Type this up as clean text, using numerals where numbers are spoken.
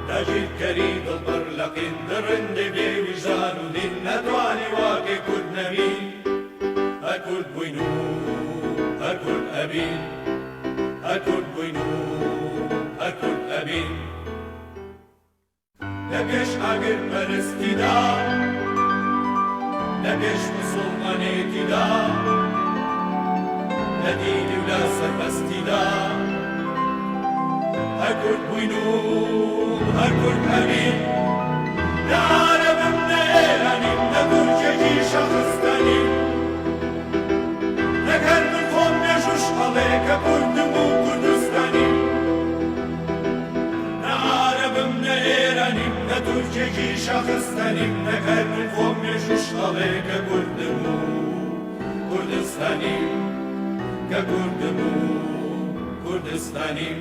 تاجیلکەری دڵبەر لە قیندە ڕندەی بێ ویژدان و دین نەتوانی واقعی کورد نەبین هەر کورد بووین و هەر کورد ئەبین هەر کورد بووین و هەر کورد ئەبین لە پێش ئاگرپەرستیدا لە پێش موسڵمانێتیدا لە دینی و لە سەربەستیدا هەر کورد بووین و هەر کورد ئەبین لە عارەبم نە ئێرانیم لە تورکێکی شەخستانیم لەگەر من خۆم مێژوش هەڵێ کە کوردم و کوردستانیم لە عارەبم نە ئێرانیم لە تورکێکی شەخستانیم لەگەر من خۆم مێژوش هەڵێ کە کوردم و کوردستانیم کە کوردم و کوردستانیم